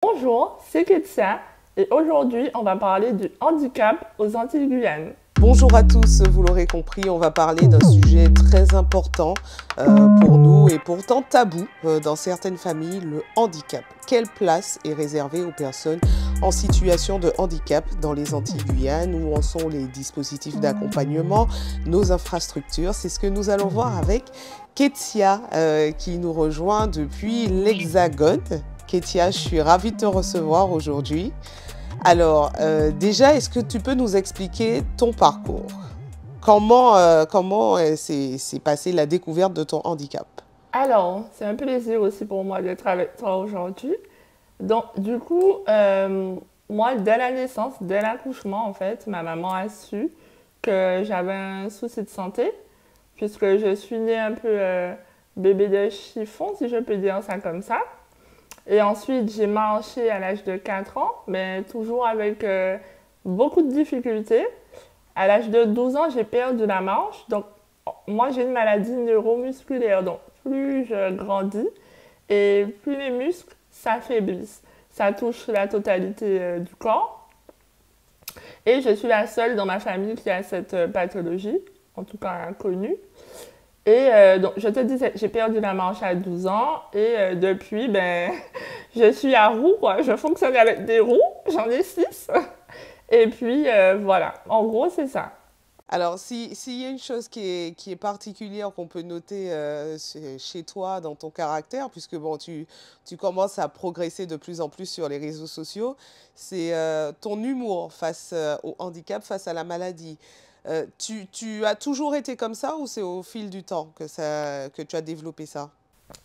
Bonjour, c'est Ketia et aujourd'hui on va parler du handicap aux Antilles-Guyane. Bonjour à tous, vous l'aurez compris, on va parler d'un sujet très important pour nous et pourtant tabou dans certaines familles, le handicap. Quelle place est réservée aux personnes en situation de handicap dans les Antilles-Guyane? Où en sont les dispositifs d'accompagnement, nos infrastructures? C'est ce que nous allons voir avec Ketia qui nous rejoint depuis l'Hexagone. Ketia, je suis ravie de te recevoir aujourd'hui. Alors, déjà, est-ce que tu peux nous expliquer ton parcours? Comment s'est passée la découverte de ton handicap? Alors, c'est un plaisir aussi pour moi d'être avec toi aujourd'hui. Donc, du coup, moi, dès la naissance, dès l'accouchement, en fait, ma maman a su que j'avais un souci de santé, puisque je suis née un peu bébé de chiffon, si je peux dire ça comme ça. Et ensuite, j'ai marché à l'âge de 4 ans, mais toujours avec beaucoup de difficultés. À l'âge de 12 ans, j'ai perdu la marche. Donc, moi, j'ai une maladie neuromusculaire. Donc, plus je grandis et plus les muscles s'affaiblissent. Ça touche la totalité du corps. Et je suis la seule dans ma famille qui a cette pathologie, en tout cas inconnue. Et donc, je te disais, j'ai perdu la marche à 12 ans et depuis, ben, je suis à roues, quoi. Je fonctionne avec des roues, j'en ai 6. Et puis, voilà, en gros, c'est ça. Alors, s'il y a une chose qui est particulière qu'on peut noter chez toi dans ton caractère, puisque bon, tu commences à progresser de plus en plus sur les réseaux sociaux, c'est ton humour face au handicap, face à la maladie. Tu as toujours été comme ça ou c'est au fil du temps que tu as développé ça?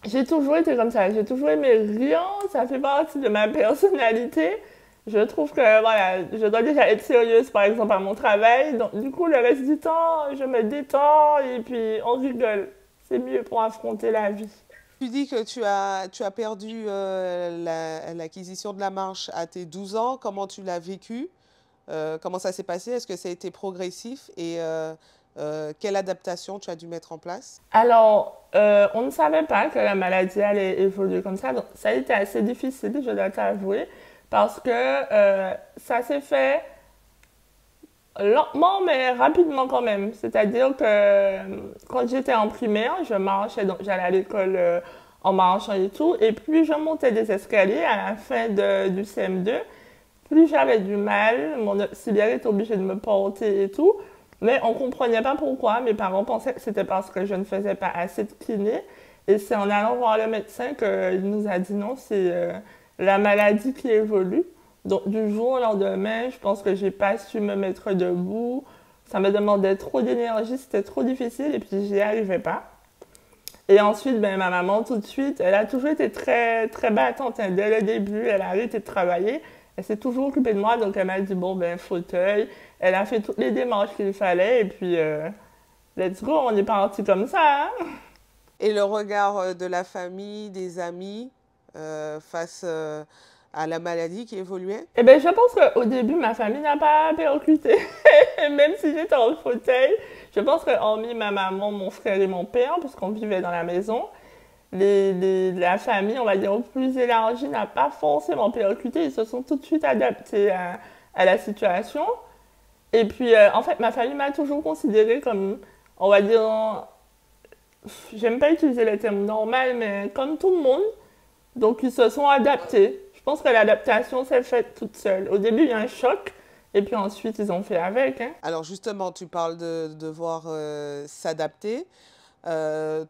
J'ai toujours été comme ça, j'ai toujours aimé rire, ça fait partie de ma personnalité. Je trouve que, voilà, je dois déjà être sérieuse, par exemple, à mon travail. Donc, du coup, le reste du temps, je me détends et puis on rigole. C'est mieux pour affronter la vie. Tu dis que tu as perdu l'acquisition de la marche à tes 12 ans. Comment tu l'as vécu? Comment ça s'est passé? Est-ce que ça a été progressif? Et quelle adaptation tu as dû mettre en place? Alors, on ne savait pas que la maladie allait évoluer comme ça. Donc, ça a été assez difficile, je dois t'avouer, parce que ça s'est fait lentement, mais rapidement quand même. C'est-à-dire que quand j'étais en primaire, je marchais, donc j'allais à l'école en marchant et tout. Et plus je montais des escaliers à la fin du CM2, plus j'avais du mal. Mon auxiliaire était obligé de me porter et tout. Mais on ne comprenait pas pourquoi. Mes parents pensaient que c'était parce que je ne faisais pas assez de kiné. Et c'est en allant voir le médecin qu'il nous a dit non, c'est la maladie qui évolue. Donc, du jour au lendemain, je pense que j'ai pas su me mettre debout. Ça me demandait trop d'énergie, c'était trop difficile et puis j'y arrivais pas. Et ensuite, ben, ma maman, tout de suite, elle a toujours été très, très battante. Hein. Dès le début, elle a arrêté de travailler. Elle s'est toujours occupée de moi, donc elle m'a dit, bon, ben, fauteuil. Elle a fait toutes les démarches qu'il fallait et puis, let's go, on est parti comme ça. Hein. Et le regard de la famille, des amis face à la maladie qui évoluait? Eh bien, je pense qu'au début, ma famille n'a pas percuté. Même si j'étais en fauteuil, je pense que hormis ma maman, mon frère et mon père, puisqu'on vivait dans la maison, la famille, on va dire, plus élargie n'a pas forcément percuté. Ils se sont tout de suite adaptés à la situation. Et puis, en fait, ma famille m'a toujours considérée comme, on va dire, j'aime pas utiliser le terme normal, mais comme tout le monde. Donc, ils se sont adaptés. Je pense que l'adaptation s'est faite toute seule. Au début, il y a un choc, et puis ensuite, ils ont fait avec. Hein. Alors justement, tu parles de devoir s'adapter.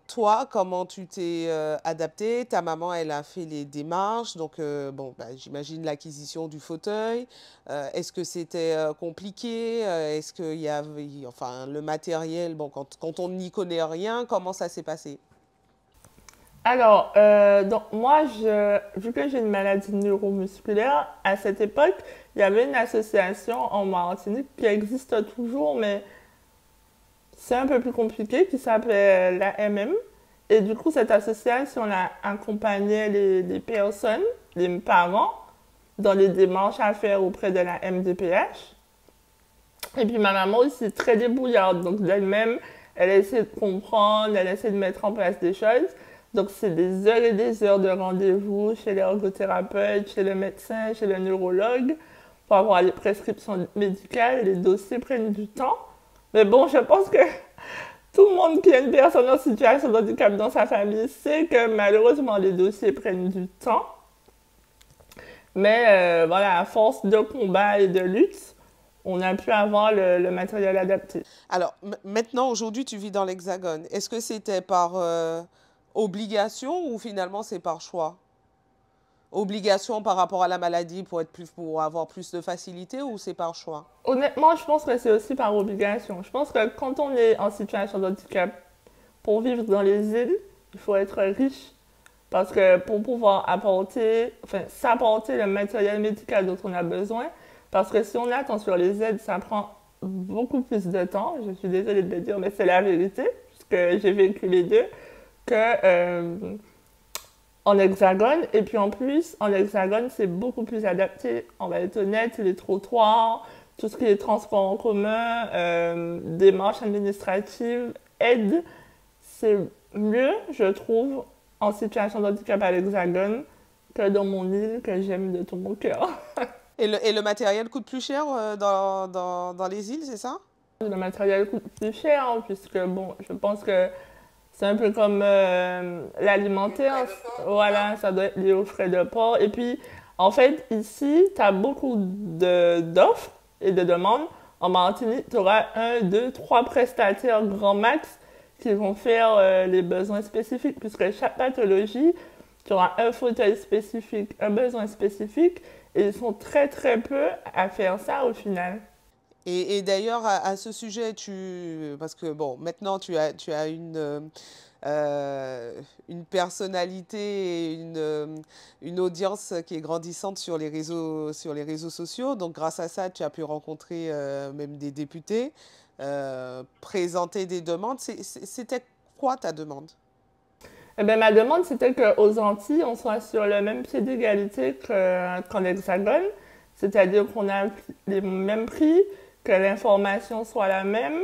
Toi, comment tu t'es adapté? Ta maman, elle a fait les démarches, donc bon, bah, j'imagine l'acquisition du fauteuil. Est-ce que c'était compliqué? Est-ce qu'il y avait, enfin, le matériel, bon, quand on n'y connaît rien, comment ça s'est passé? Alors, donc moi, vu que j'ai une maladie neuromusculaire, à cette époque, il y avait une association en Martinique qui existe toujours, mais c'est un peu plus compliqué, qui s'appelle l'AMM. Et du coup, cette association-là accompagnait les personnes, les parents, dans les démarches à faire auprès de la MDPH. Et puis ma maman aussi, très débrouillarde. Donc d'elle-même, elle essaie de comprendre, elle essaie de mettre en place des choses. Donc, c'est des heures et des heures de rendez-vous chez l'ergothérapeute, chez le médecin, chez le neurologue pour avoir les prescriptions médicales. Les dossiers prennent du temps. Mais bon, je pense que tout le monde qui a une personne en situation de handicap dans sa famille sait que malheureusement, les dossiers prennent du temps. Mais voilà, à force de combat et de lutte, on a pu avoir le matériel adapté. Alors, maintenant, aujourd'hui, tu vis dans l'Hexagone. Est-ce que c'était par obligation ou finalement c'est par choix? Obligation par rapport à la maladie pour avoir plus de facilité ou c'est par choix? Honnêtement, je pense que c'est aussi par obligation. Je pense que quand on est en situation de handicap, pour vivre dans les îles, il faut être riche. Parce que pour pouvoir s'apporter le matériel médical dont on a besoin, parce que si on attend sur les aides, ça prend beaucoup plus de temps. Je suis désolée de le dire, mais c'est la vérité, puisque j'ai vécu les deux, que en Hexagone. Et puis en plus, en Hexagone, c'est beaucoup plus adapté. On va être honnête, les trottoirs, tout ce qui est transport en commun, démarches administratives, aide, c'est mieux, je trouve, en situation de handicap à l'Hexagone que dans mon île que j'aime de tout mon cœur. Et le matériel coûte plus cher dans les îles, c'est ça? Le matériel coûte plus cher, hein, puisque bon, je pense que c'est un peu comme l'alimentaire. Voilà, ça doit être lié aux frais de port. Et puis, en fait, ici, tu as beaucoup d'offres et de demandes. En Martinique, tu auras 1, 2, 3 prestataires grand max qui vont faire les besoins spécifiques, puisque chaque pathologie, tu auras un fauteuil spécifique, un besoin spécifique, et ils sont très très peu à faire ça au final. Et d'ailleurs, à ce sujet, parce que bon, maintenant tu as une personnalité et une audience qui est grandissante sur les réseaux sociaux. Donc grâce à ça, tu as pu rencontrer même des députés, présenter des demandes. C'était quoi ta demande? Eh bien, ma demande, c'était qu'aux Antilles, on soit sur le même pied d'égalité qu'en Hexagone, c'est-à-dire qu'on a les mêmes prix, que l'information soit la même,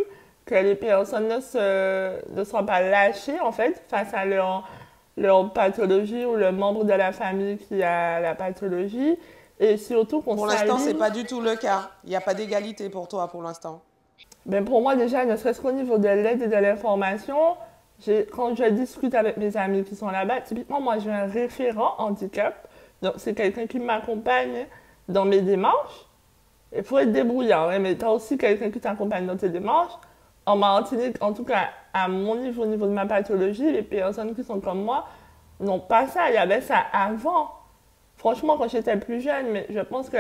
que les personnes ne soient pas lâchées, en fait, face à leur pathologie ou le membre de la famille qui a la pathologie, et surtout qu'on Pour l'instant, ce n'est pas du tout le cas. Il n'y a pas d'égalité pour toi, pour l'instant. Ben pour moi, déjà, ne serait-ce qu'au niveau de l'aide et de l'information, quand je discute avec mes amis qui sont là-bas, typiquement, moi, j'ai un référent handicap. Donc, c'est quelqu'un qui m'accompagne dans mes démarches. Il faut être débrouillard, hein, mais tu as aussi quelqu'un qui t'accompagne dans tes démarches. En Martinique, en tout cas, à mon niveau, au niveau de ma pathologie, les personnes qui sont comme moi n'ont pas ça. Il y avait ça avant. Franchement, quand j'étais plus jeune, mais je pense que,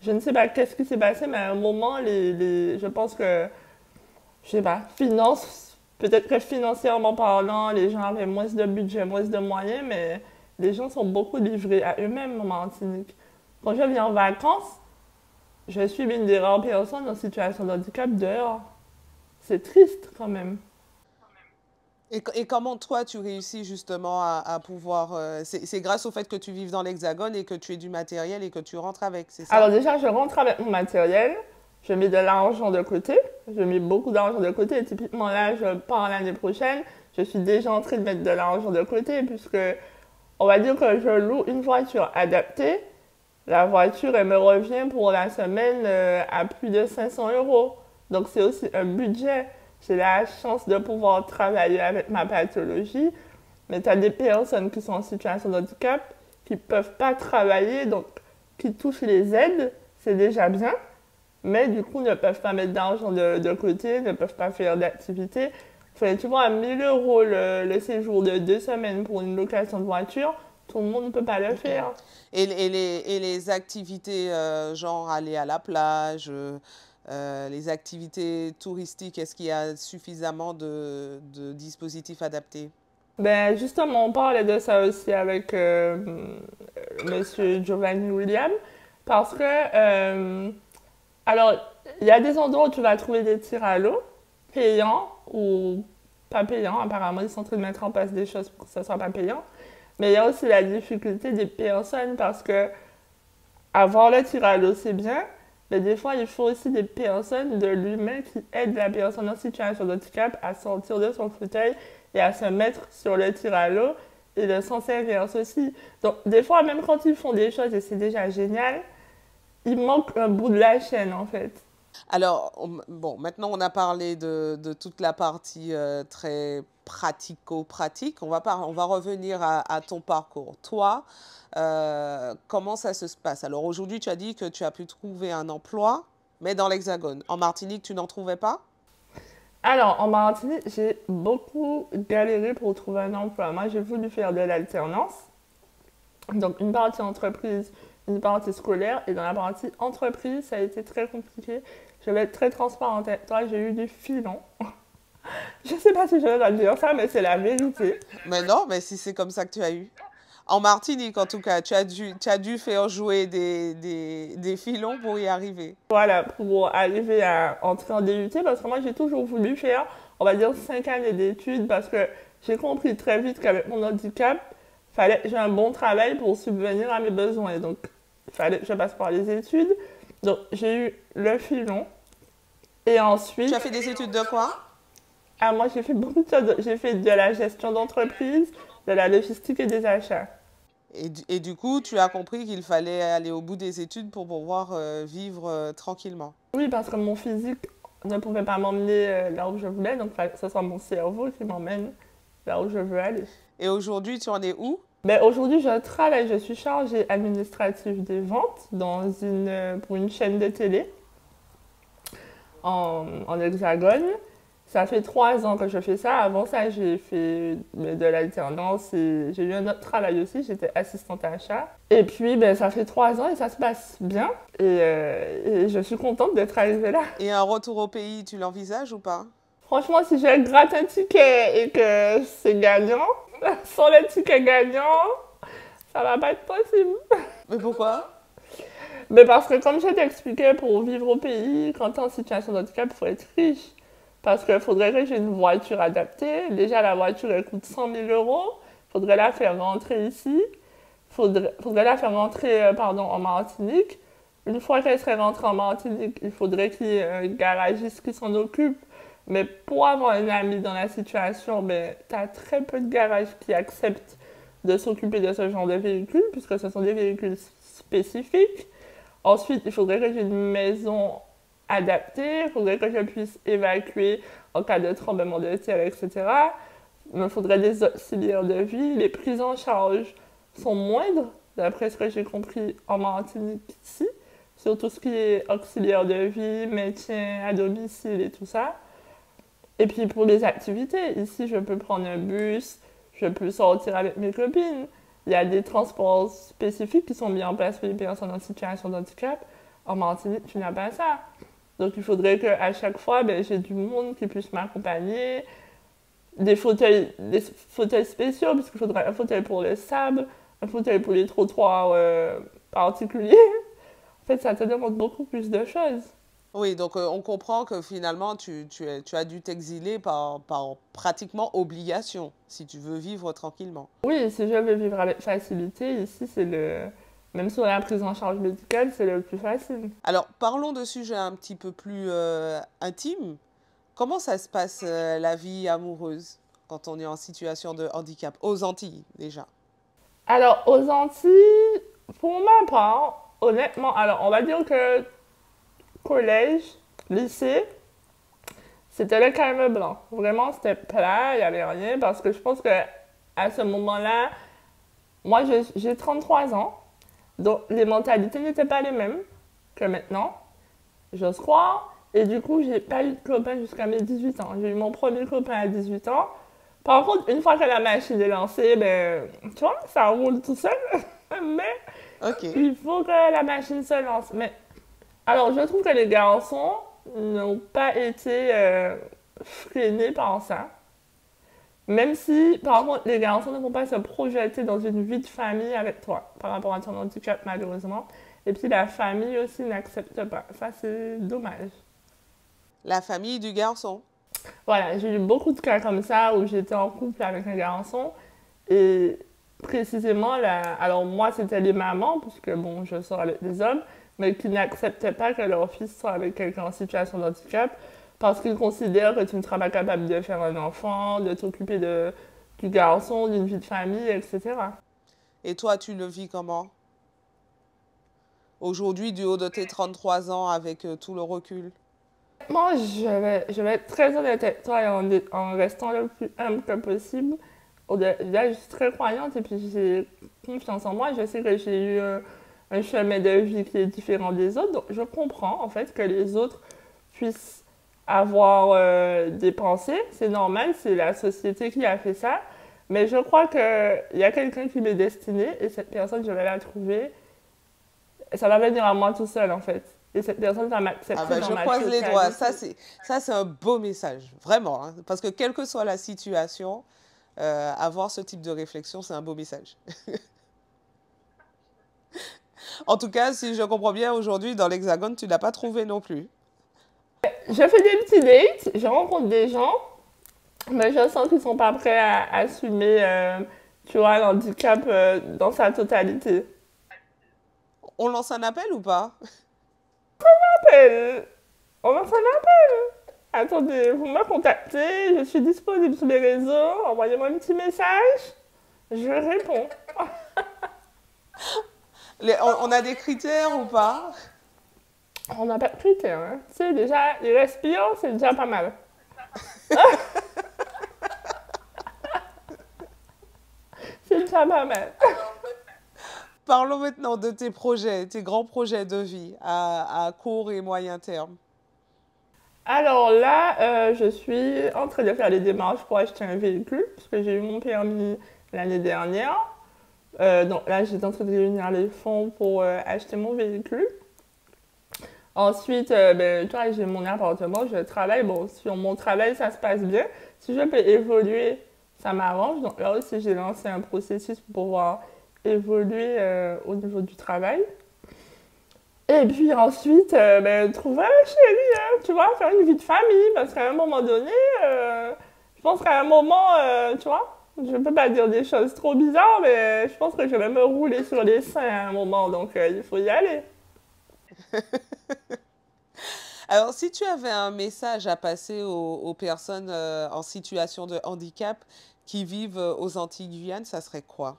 je ne sais pas qu'est-ce qui s'est passé, mais à un moment, je pense que, je sais pas, peut-être que financièrement parlant, les gens avaient moins de budget, moins de moyens, mais les gens sont beaucoup livrés à eux-mêmes en Martinique. Quand je viens en vacances, je suis une des rares personnes en situation de handicap dehors. C'est triste quand même. Et comment toi, tu réussis justement à pouvoir... c'est grâce au fait que tu vives dans l'Hexagone et que tu aies du matériel et que tu rentres avec, c'est ça? Alors déjà, je rentre avec mon matériel, je mets de l'argent de côté, je mets beaucoup d'argent de côté. Et typiquement là, je pars l'année prochaine, je suis déjà en train de mettre de l'argent de côté puisque on va dire que je loue une voiture adaptée. La voiture, elle me revient pour la semaine à plus de 500 euros. Donc c'est aussi un budget. J'ai la chance de pouvoir travailler avec ma pathologie, mais tu as des personnes qui sont en situation de handicap qui ne peuvent pas travailler, donc qui touchent les aides, c'est déjà bien, mais du coup ne peuvent pas mettre d'argent de côté, ne peuvent pas faire d'activité. Enfin, tu vois, à 1000 euros le séjour de 2 semaines pour une location de voiture, tout le monde ne peut pas le faire. Et les activités, genre aller à la plage, les activités touristiques, est-ce qu'il y a suffisamment de dispositifs adaptés? Ben justement, on parlait de ça aussi avec Monsieur Giovanni William, parce que, alors, il y a des endroits où tu vas trouver des tirs à l'eau, payants ou pas payants. Apparemment, ils sont en train de mettre en place des choses pour que ce soit pas payant. Mais il y a aussi la difficulté des personnes parce que avoir le tir à l'eau, c'est bien, mais des fois, il faut aussi des personnes de l'humain qui aident la personne en situation de handicap à sortir de son fauteuil et à se mettre sur le tir à l'eau et de s'en servir aussi. Donc, des fois, même quand ils font des choses et c'est déjà génial, il manque un bout de la chaîne, en fait. Alors, bon, maintenant on a parlé de toute la partie très pratico-pratique. On va revenir à ton parcours. Toi, comment ça se passe? Alors aujourd'hui, tu as dit que tu as pu trouver un emploi, mais dans l'Hexagone. En Martinique, tu n'en trouvais pas? Alors, en Martinique, j'ai beaucoup galéré pour trouver un emploi. Moi, j'ai voulu faire de l'alternance. Donc, une partie entreprise, une partie scolaire. Et dans la partie entreprise, ça a été très compliqué. Je vais être très transparente avec toi, j'ai eu du filon. Je sais pas si je vais dire ça, mais c'est la vérité. Mais non, mais si c'est comme ça que tu as eu. En Martinique, en tout cas, tu as dû faire jouer des filons pour y arriver. Voilà, pour arriver à entrer en DUT, parce que moi, j'ai toujours voulu faire, on va dire, 5 années d'études, parce que j'ai compris très vite qu'avec mon handicap, il fallait que j'ai un bon travail pour subvenir à mes besoins. Donc, il fallait que je passe par les études. Donc, j'ai eu le filon. Et ensuite... Tu as fait des études de quoi? Ah, moi, j'ai fait beaucoup de choses. J'ai fait de la gestion d'entreprise, de la logistique et des achats. Et du coup, tu as compris qu'il fallait aller au bout des études pour pouvoir vivre tranquillement. Oui, parce que mon physique ne pouvait pas m'emmener là où je voulais, donc il fallait que ce soit mon cerveau qui m'emmène là où je veux aller. Et aujourd'hui, tu en es où? Mais aujourd'hui, je travaille, je suis chargée administrative des ventes pour une chaîne de télé en Hexagone. Ça fait 3 ans que je fais ça. Avant ça, j'ai fait de l'alternance et j'ai eu un autre travail aussi. J'étais assistante à achat. Et puis, ça fait 3 ans et ça se passe bien. Et je suis contente d'être arrivée là. Et un retour au pays, tu l'envisages ou pas? Franchement, si je gratte un ticket et que c'est gagnant, sans le ticket gagnant, ça va pas être possible. Mais pourquoi? Mais parce que comme je t'expliquais, pour vivre au pays, quand tu es en situation de handicap, il faut être riche. Parce qu'il faudrait que j'ai une voiture adaptée. Déjà, la voiture, elle coûte 100 000 euros. Il faudrait la faire rentrer ici. Faudrait la faire rentrer en Martinique. Une fois qu'elle serait rentrée en Martinique, il faudrait qu'il y ait un garagiste qui s'en occupe. Mais pour avoir un ami dans la situation, tu as très peu de garages qui acceptent de s'occuper de ce genre de véhicules, puisque ce sont des véhicules spécifiques. Ensuite, il faudrait que j'ai une maison adaptée, il faudrait que je puisse évacuer en cas de tremblement de terre, etc. Il me faudrait des auxiliaires de vie. Les prises en charge sont moindres, d'après ce que j'ai compris en Martinique ici, sur tout ce qui est auxiliaire de vie, maintien à domicile et tout ça. Et puis pour les activités, ici je peux prendre un bus, je peux sortir avec mes copines. Il y a des transports spécifiques qui sont mis en place pour les personnes en situation de handicap. En Martinique, tu n'as pas ça. Donc, il faudrait qu'à chaque fois, j'ai du monde qui puisse m'accompagner. Des fauteuils spéciaux, puisqu'il faudrait un fauteuil pour le sable, un fauteuil pour les trottoirs particuliers. En fait, ça te demande beaucoup plus de choses. Oui, donc on comprend que finalement, tu as dû t'exiler par pratiquement obligation, si tu veux vivre tranquillement. Oui, si je veux vivre avec facilité, ici, même sur la prise en charge médicale, c'est le plus facile. Alors, parlons de sujets un petit peu plus intimes. Comment ça se passe la vie amoureuse quand on est en situation de handicap? Aux Antilles, déjà. Alors, aux Antilles, pour ma part, honnêtement, alors on va dire que collège, lycée, c'était le calme blanc. Vraiment, c'était plat, il n'y avait rien, parce que je pense que à ce moment-là, moi, j'ai 33 ans, donc les mentalités n'étaient pas les mêmes que maintenant, j'ose croire. Et du coup, j'ai pas eu de copain jusqu'à mes 18 ans. J'ai eu mon premier copain à 18 ans. Par contre, une fois que la machine est lancée, tu vois, ça roule tout seul. Mais il faut que la machine se lance. Mais alors, je trouve que les garçons n'ont pas été freinés par ça. Même si, par contre, les garçons ne vont pas se projeter dans une vie de famille avec toi par rapport à ton handicap, malheureusement. Et puis, la famille aussi n'accepte pas. Ça, c'est dommage. La famille du garçon. Voilà, j'ai eu beaucoup de cas comme ça où j'étais en couple avec un garçon. Et précisément, alors moi, c'était les mamans, puisque bon, je sors avec des hommes, mais qui n'acceptaient pas que leur fils soit avec quelqu'un en situation de handicap parce qu'ils considèrent que tu ne seras pas capable de faire un enfant, de t'occuper du garçon, d'une vie de famille, etc. Et toi, tu le vis comment? Aujourd'hui, du haut de tes 33 ans, avec tout le recul. Moi, je vais être très honnête avec toi et en restant le plus humble que possible. Là, je suis très croyante et puis j'ai confiance en moi. Je sais que j'ai eu un chemin de vie qui est différent des autres. Donc, je comprends en fait que les autres puissent avoir des pensées. C'est normal, c'est la société qui a fait ça. Mais je crois qu'il y a quelqu'un qui m'est destiné et cette personne, je vais la trouver. Ça va venir à moi tout seul en fait. Et cette personne va Ah m'accepter ben, dans je ma croise les doigts. totalité. Ça, c'est un beau message, vraiment, hein. Parce que quelle que soit la situation, avoir ce type de réflexion, c'est un beau message. En tout cas, si je comprends bien, aujourd'hui, dans l'Hexagone, tu n'as pas trouvé non plus. Je fais des petits dates, je rencontre des gens, mais je sens qu'ils sont pas prêts à assumer, tu vois, l'handicap dans sa totalité. On lance un appel ou pas? Appel. On va faire un appel. Attendez, vous me contactez, je suis disponible sur les réseaux, envoyez-moi un petit message, je réponds. On a des critères ou pas? On n'a pas de critères, hein. Tu sais, déjà, les respirants, c'est déjà pas mal. C'est déjà pas mal. Parlons maintenant de tes projets, tes grands projets de vie à court et moyen terme. Alors là, je suis en train de faire les démarches pour acheter un véhicule, parce que j'ai eu mon permis l'année dernière. Donc là, j'étais en train de réunir les fonds pour acheter mon véhicule. Ensuite, ben, tu vois, j'ai mon appartement, je travaille. Bon, sur mon travail, ça se passe bien. Si je peux évoluer, ça m'arrange. Donc là aussi, j'ai lancé un processus pour pouvoir évoluer au niveau du travail. Et puis ensuite, ben, trouver un chéri, hein, tu vois, faire une vie de famille. Parce qu'à un moment donné, je pense qu'à un moment, tu vois, je ne peux pas dire des choses trop bizarres, mais je pense que je vais me rouler sur les seins à un moment. Donc il faut y aller. Alors, si tu avais un message à passer aux personnes en situation de handicap qui vivent aux Antilles-Guyane, ça serait quoi?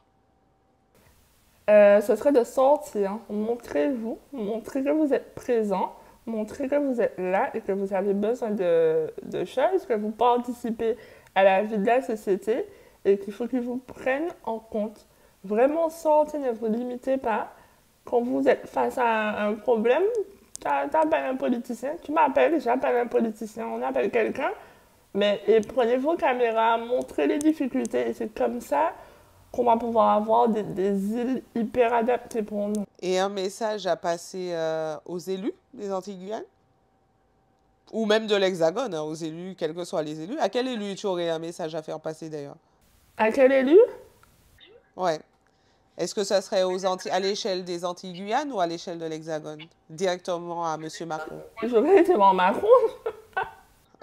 Ce serait de sortir, montrez-vous, montrez que vous êtes présent, montrez que vous êtes là et que vous avez besoin de choses, que vous participez à la vie de la société et qu'il faut qu'ils vous prennent en compte. Vraiment sortez, ne vous limitez pas. Quand vous êtes face à un problème, tu appelles un politicien, tu m'appelles, j'appelle un politicien, on appelle quelqu'un, mais et prenez vos caméras, montrez les difficultés et c'est comme ça qu'on va pouvoir avoir des îles hyper adaptées pour nous. Et un message à passer aux élus des Antilles-Guyane? Ou même de l'Hexagone, hein, aux élus, quels que soient les élus. À quel élu tu aurais un message à faire passer d'ailleurs? À quel élu? Ouais. Est-ce que ça serait à l'échelle des Antilles-Guyane ou à l'échelle de l'Hexagone? Directement à Monsieur Macron. J'aurais été voir Macron.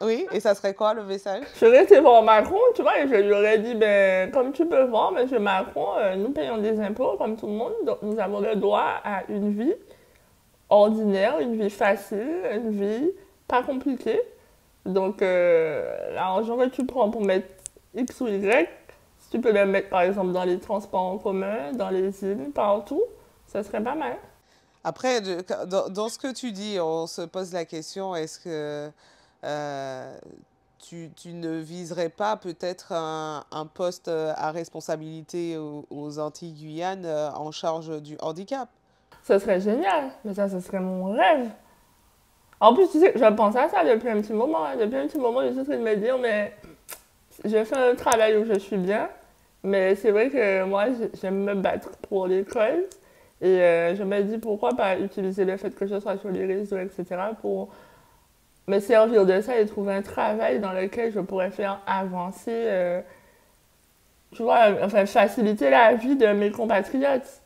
Oui, et ça serait quoi le message? J'aurais été voir Macron, tu vois, et je lui aurais dit, ben, comme tu peux voir, Monsieur Macron, nous payons des impôts comme tout le monde, donc nous avons le droit à une vie ordinaire, une vie facile, une vie pas compliquée. Donc, l'argent que tu prends pour mettre X ou Y, si tu peux le mettre par exemple dans les transports en commun, dans les îles, partout, ça serait pas mal. Après, dans ce que tu dis, on se pose la question, est-ce que euh, tu ne viserais pas peut-être un poste à responsabilité aux Antilles-Guyane en charge du handicap? Ça serait génial, mais ça serait mon rêve. En plus, tu sais, je pense à ça depuis un petit moment, hein. Depuis un petit moment, je suis en train de me dire, mais je fais un travail où je suis bien, mais c'est vrai que moi, j'aime me battre pour l'école. Et je me dis pourquoi pas utiliser le fait que je sois sur les réseaux, etc., pour me servir de ça et trouver un travail dans lequel je pourrais faire avancer, tu vois, enfin faciliter la vie de mes compatriotes.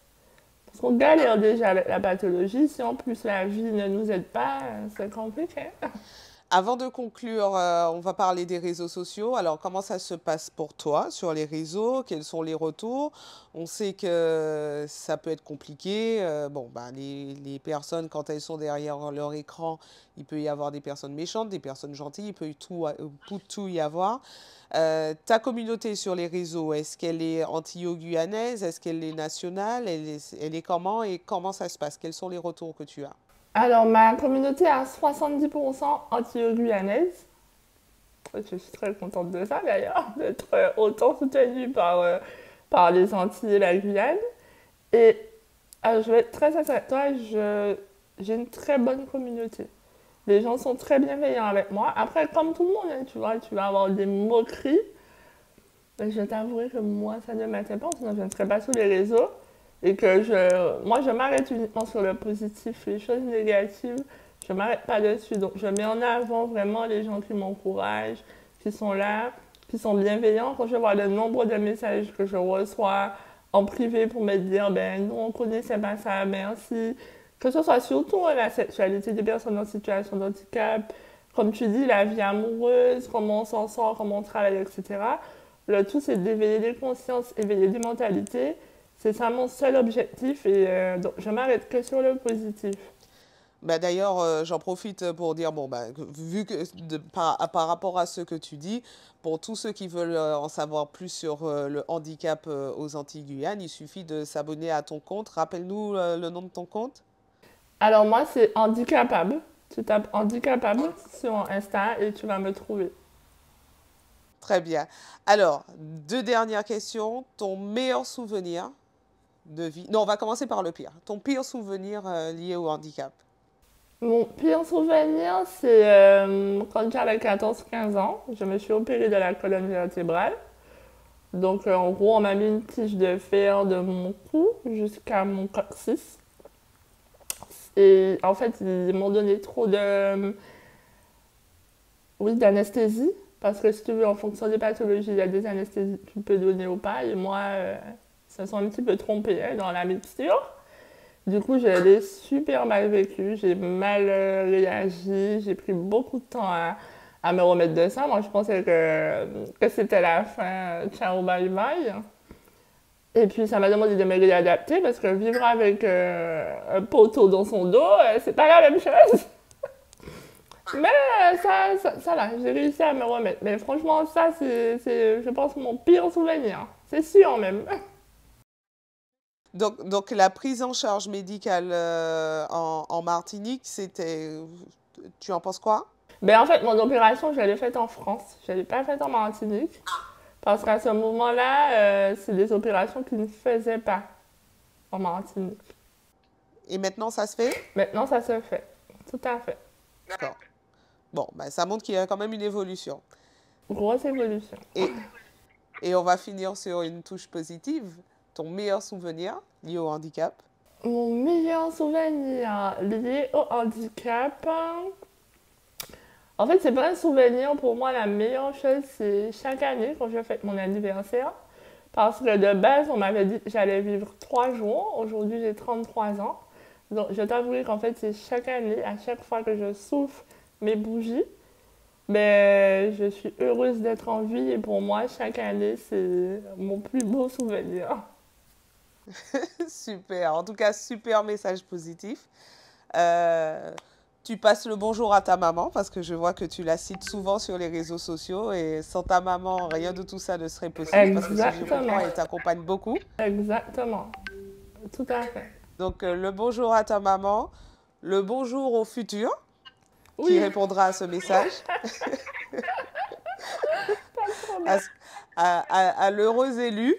Parce qu'on galère déjà avec la pathologie, si en plus la vie ne nous aide pas, c'est compliqué. Avant de conclure, on va parler des réseaux sociaux. Alors, comment ça se passe pour toi sur les réseaux? Quels sont les retours? On sait que ça peut être compliqué. Bon, bah, les personnes, quand elles sont derrière leur écran, il peut y avoir des personnes méchantes, des personnes gentilles, il peut tout y avoir. Ta communauté sur les réseaux, est-ce qu'elle est antillo-guyanaise? Est-ce qu'elle est nationale? Elle est comment et comment ça se passe? Quels sont les retours que tu as? Alors, ma communauté est à 70% anti-guyanaise. Je suis très contente de ça d'ailleurs, d'être autant soutenue par les Antilles et la Guyane. Et je vais être très sincère avec toi, j'ai une très bonne communauté. Les gens sont très bienveillants avec moi. Après, comme tout le monde, hein, tu vois, tu vas avoir des moqueries. Mais je t'avouerai que moi, ça ne m'intéresse pas, sinon je ne serais pas sur les réseaux. Et que moi, je m'arrête uniquement sur le positif. Les choses négatives, je ne m'arrête pas dessus. Donc, je mets en avant vraiment les gens qui m'encouragent, qui sont là, qui sont bienveillants. Quand je vois le nombre de messages que je reçois en privé pour me dire, ben, nous, on connaissait pas ça, merci. Que ce soit surtout la sexualité des personnes en situation de handicap, comme tu dis, la vie amoureuse, comment on s'en sort, comment on travaille, etc. Le tout, c'est d'éveiller des consciences, éveiller des mentalités. C'est ça mon seul objectif et donc je m'arrête que sur le positif. Bah d'ailleurs, j'en profite pour dire, bon, bah, vu que par rapport à ce que tu dis, pour tous ceux qui veulent en savoir plus sur le handicap aux Antilles-Guyane, il suffit de s'abonner à ton compte. Rappelle-nous le nom de ton compte. Alors moi, c'est handicapable. Tu tapes handicapable sur Insta et tu vas me trouver. Très bien. Alors, deux dernières questions. Ton meilleur souvenir de vie? Non, on va commencer par le pire. Ton pire souvenir lié au handicap? Mon pire souvenir, c'est quand j'avais 14-15 ans, je me suis opérée de la colonne vertébrale. Donc en gros, on m'a mis une tige de fer de mon cou jusqu'à mon coccyx. Et en fait, ils m'ont donné trop de, oui, d'anesthésie. Parce que si tu veux, en fonction des pathologies, il y a des anesthésies que tu peux donner ou pas. Et moi, ça sont un petit peu trompés hein, dans la mixture. Du coup, je l'ai super mal vécu. J'ai mal réagi. J'ai pris beaucoup de temps à me remettre de ça. Moi, je pensais que c'était la fin. Ciao, bye bye. Et puis, ça m'a demandé de me réadapter parce que vivre avec un poteau dans son dos, c'est pas la même chose. Mais ça va, j'ai réussi à me remettre. Mais franchement, ça, c'est, je pense, mon pire souvenir. C'est sûr même. Donc la prise en charge médicale en Martinique, c'était... Tu en penses quoi? Ben, en fait, mon opération, je l'ai faite en France. Je ne l'ai pas faite en Martinique. Parce qu'à ce moment-là, c'est des opérations qui ne faisaient pas en Martinique. Et maintenant, ça se fait? Maintenant, ça se fait. Tout à fait. D'accord. Bon, bah, ça montre qu'il y a quand même une évolution. Grosse évolution. Et on va finir sur une touche positive. Ton meilleur souvenir lié au handicap? Mon meilleur souvenir lié au handicap. En fait, c'est pas un souvenir. Pour moi, la meilleure chose, c'est chaque année quand je fête mon anniversaire. Parce que de base, on m'avait dit que j'allais vivre 3 jours. Aujourd'hui, j'ai 33 ans. Donc, je t'avoue qu'en fait, c'est chaque année, à chaque fois que je souffle mes bougies, mais je suis heureuse d'être en vie. Et pour moi, chaque année, c'est mon plus beau souvenir. Super. En tout cas, super message positif. Tu passes le bonjour à ta maman parce que je vois que tu la cites souvent sur les réseaux sociaux et sans ta maman, rien de tout ça ne serait possible parce que si je comprends, elle t'accompagne beaucoup. Exactement. Tout à fait. Donc, le bonjour à ta maman, le bonjour au futur Oui. qui répondra à ce message, à l'heureux élu.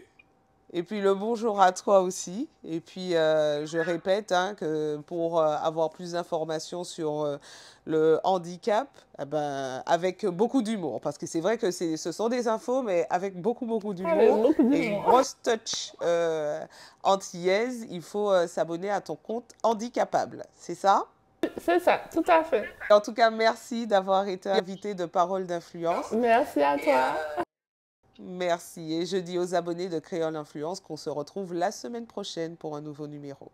Et puis le bonjour à toi aussi. Et puis je répète hein, que pour avoir plus d'informations sur le handicap, eh ben, avec beaucoup d'humour. Parce que c'est vrai que ce sont des infos, mais avec beaucoup d'humour. Et une grosse touch antillaise, il faut s'abonner à ton compte Handicapable. C'est ça? C'est ça, tout à fait. En tout cas, merci d'avoir été invité de Parole d'influence. Merci à toi. Merci et je dis aux abonnés de Créole Influence qu'on se retrouve la semaine prochaine pour un nouveau numéro.